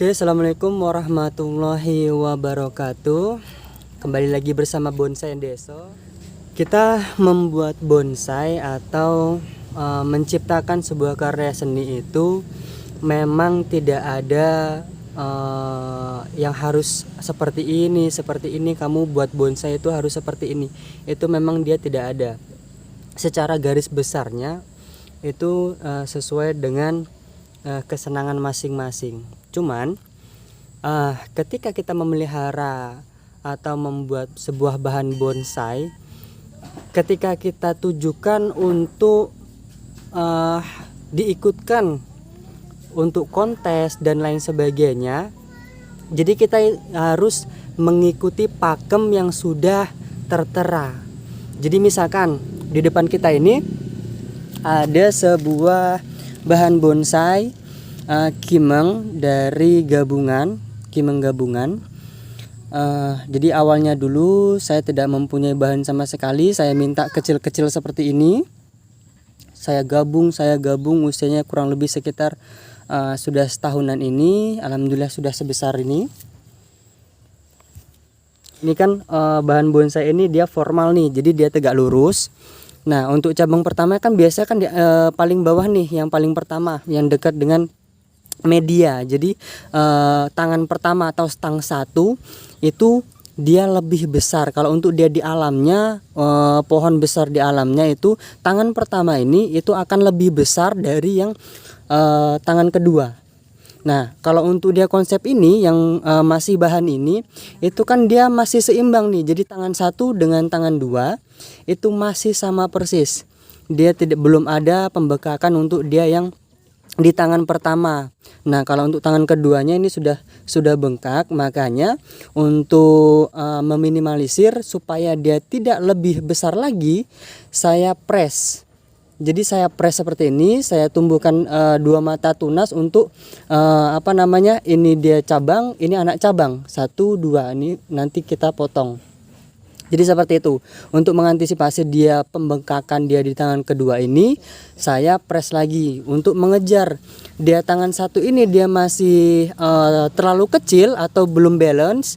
Oke, assalamualaikum warahmatullahi wabarakatuh. Kembali lagi bersama Bonsai Deso. Kita membuat bonsai atau menciptakan sebuah karya seni itu memang tidak ada yang harus seperti ini. Kamu buat bonsai itu harus seperti ini. Itu memang dia tidak ada. Secara garis besarnya itu sesuai dengan kesenangan masing-masing. Cuman ketika kita memelihara atau membuat sebuah bahan bonsai, ketika kita tujukan untuk diikutkan untuk kontes dan lain sebagainya, jadi kita harus mengikuti pakem yang sudah tertera. Jadi misalkan di depan kita ini ada sebuah bahan bonsai kimeng dari kimeng gabungan. Jadi awalnya dulu saya tidak mempunyai bahan sama sekali. Saya minta kecil-kecil seperti ini. Saya gabung usianya kurang lebih sekitar sudah setahunan ini. Alhamdulillah sudah sebesar ini. Ini kan bahan bonsai ini dia formal nih, jadi dia tegak lurus. Nah, untuk cabang pertama kan biasa kan paling bawah nih, yang paling pertama, yang dekat dengan media. Jadi tangan pertama atau stang satu itu dia lebih besar. Kalau untuk dia di alamnya, pohon besar di alamnya itu tangan pertama ini itu akan lebih besar dari yang tangan kedua. Nah, kalau untuk dia konsep ini yang masih bahan ini itu kan dia masih seimbang nih. Jadi tangan satu dengan tangan dua itu masih sama persis. Dia belum ada pembekakan untuk dia yang di tangan pertama. Nah, kalau untuk tangan keduanya ini sudah bengkak, makanya untuk meminimalisir supaya dia tidak lebih besar lagi, saya press. Jadi saya press seperti ini, saya tumbuhkan dua mata tunas untuk ini dia cabang, ini anak cabang. 1, 2, ini nanti kita potong. Jadi seperti itu. Untuk mengantisipasi dia pembengkakan dia di tangan kedua ini, saya press lagi untuk mengejar dia tangan satu ini dia masih terlalu kecil atau belum balance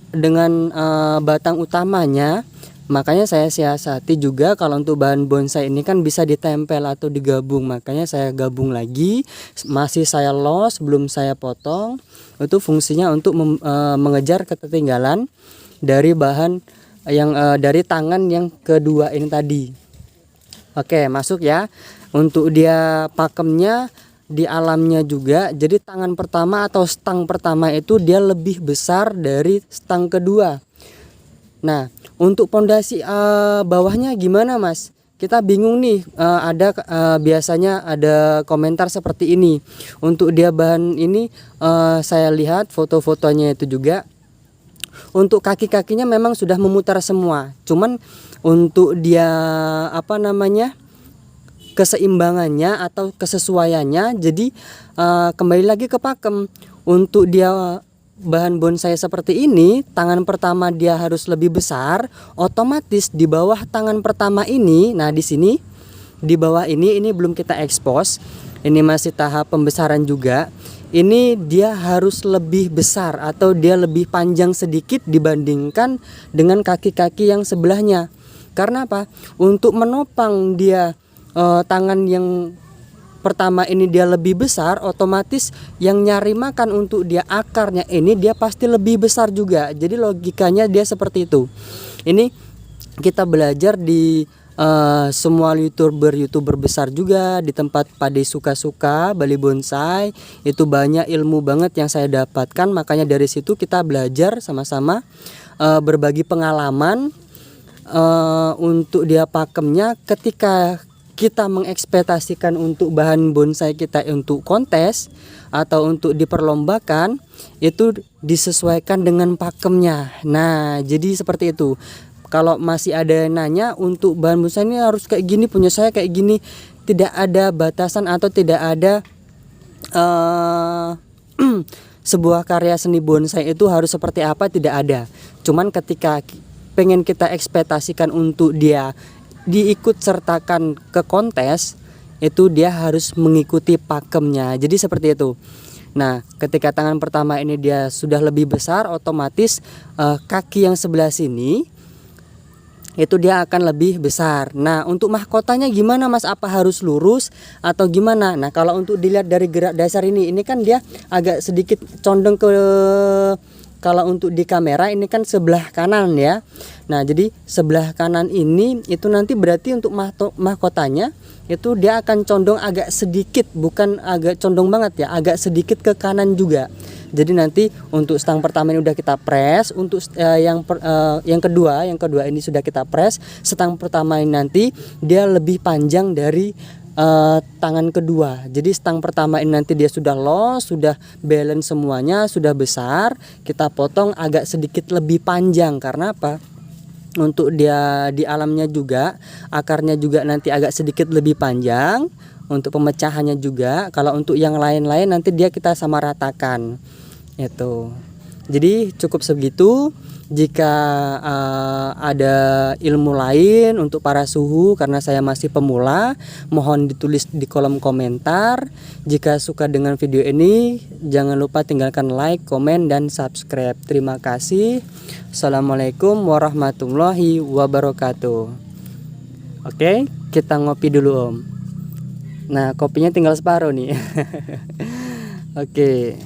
dengan batang utamanya. Makanya saya siasati juga kalau untuk bahan bonsai ini kan bisa ditempel atau digabung. Makanya saya gabung lagi, masih saya los, belum saya potong. Itu fungsinya untuk mengejar ketertinggalan dari bahan yang dari tangan yang kedua ini tadi. Oke, masuk ya. Untuk dia pakemnya di alamnya juga. Jadi tangan pertama atau stang pertama itu dia lebih besar dari stang kedua. Nah, untuk pondasi bawahnya gimana, Mas? Kita bingung nih. Biasanya ada komentar seperti ini. Untuk dia bahan ini saya lihat foto-fotonya itu juga. Untuk kaki-kakinya memang sudah memutar semua. Cuman untuk dia keseimbangannya atau kesesuaiannya, jadi kembali lagi ke pakem. Untuk dia bahan bonsai seperti ini, tangan pertama dia harus lebih besar, otomatis di bawah tangan pertama ini, nah di sini di bawah ini belum kita expose, ini masih tahap pembesaran juga. Ini dia harus lebih besar atau dia lebih panjang sedikit dibandingkan dengan kaki-kaki yang sebelahnya. Karena apa? Untuk menopang dia tangan yang pertama ini dia lebih besar, otomatis yang nyari makan untuk dia akarnya ini dia pasti lebih besar juga. Jadi logikanya dia seperti itu. Ini kita belajar di semua youtuber besar juga, di tempat Pade Suka-Suka Bali Bonsai itu banyak ilmu banget yang saya dapatkan. Makanya dari situ kita belajar sama-sama, berbagi pengalaman untuk dia pakemnya. Ketika kita mengekspektasikan untuk bahan bonsai kita untuk kontes atau untuk diperlombakan, itu disesuaikan dengan pakemnya. Nah, jadi seperti itu. Kalau masih ada yang nanya untuk bahan bonsai ini harus kayak gini, punya saya kayak gini, tidak ada batasan atau tidak ada sebuah karya seni bonsai itu harus seperti apa, tidak ada. Cuman ketika pengen kita ekspektasikan untuk dia diikut sertakan ke kontes, itu dia harus mengikuti pakemnya. Jadi seperti itu. Nah, ketika tangan pertama ini dia sudah lebih besar, otomatis kaki yang sebelah sini itu dia akan lebih besar. Nah, untuk mahkotanya gimana Mas? Apa harus lurus atau gimana? Nah, kalau untuk dilihat dari gerak dasar ini kan dia agak sedikit condong ke, kalau untuk di kamera ini kan sebelah kanan ya. Nah, jadi sebelah kanan ini itu nanti berarti untuk mahkotanya itu dia akan condong agak sedikit, bukan agak condong banget ya, agak sedikit ke kanan juga. Jadi nanti untuk stang pertama ini udah kita press, untuk yang kedua ini sudah kita press. Stang pertama ini nanti dia lebih panjang dari tangan kedua. Jadi stang pertama ini nanti dia sudah los, sudah balance semuanya, sudah besar. Kita potong agak sedikit lebih panjang karena apa? Untuk dia di alamnya juga akarnya juga nanti agak sedikit lebih panjang. Untuk pemecahannya juga, kalau untuk yang lain-lain nanti dia kita sama ratakan itu. Jadi cukup segitu. Jika ada ilmu lain untuk para suhu, karena saya masih pemula, mohon ditulis di kolom komentar. Jika suka dengan video ini, jangan lupa tinggalkan like, komen, dan subscribe. Terima kasih. Assalamualaikum warahmatullahi wabarakatuh. Oke, kita ngopi dulu Om. Nah, kopinya tinggal separuh nih. Oke.